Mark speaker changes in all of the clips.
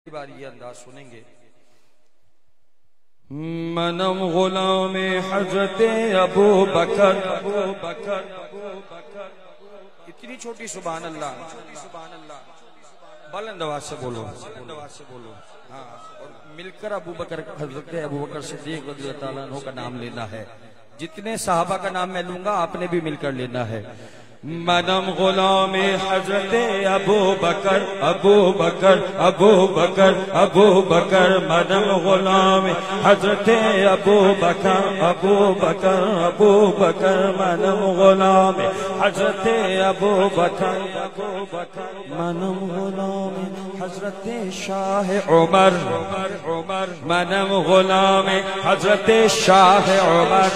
Speaker 1: بار یہ انداز سنیں گے.
Speaker 2: منم غلام حضرت ابو بکر.
Speaker 1: اتنی چھوٹی سبحان اللہ بلند آواز سے بولو. ہاں اور مل کر ابو بکر حضرت ابو بکر صدیق رضی اللہ تعالیٰ عنہ کا نام لینا ہے. جتنے صحابہ کا نام میں لوں گا آپ نے بھی مل کر لینا ہے.
Speaker 2: منم غلام حضرت ابو بکر ابو بکر ابو بکر ابو بکر. منم غلام حضرت ابو بکر ابو بکر ابو بکر. منم غلام حضرت ابو بکر ابو بکر. منم غلام حضرت شاہ عمر. منم غلام حضرت شاہ عمر.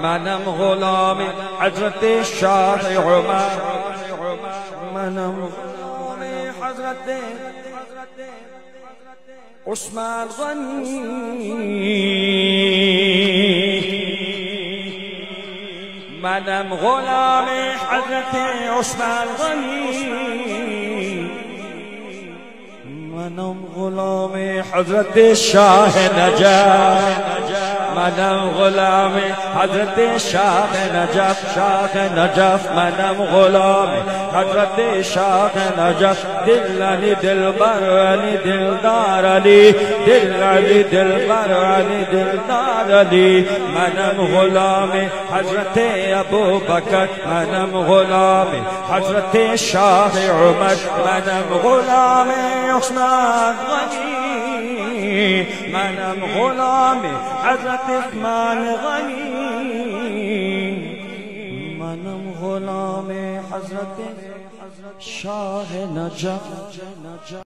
Speaker 2: منم غلام حضرت شاہ عمر. منم غلام حضرت عثمان غنی. منم غلام حضرت عثمان غنی. منم غلام حضرت شاہ نجف. منم غلام حضرت شاہ نجف. شاہ نجف. منم غلام حضرت شاہ نجف. دل علی دلبر علی دلدار علی. دل علی دلبر علی دلدار علی. منم غلام حضرت ابو بکر. منم غلام حضرت شاہ عمر. منم غلام عثمان غنی. منم غلام حضرت عثمان غنی. منم غلام حضرت شاہ نجف.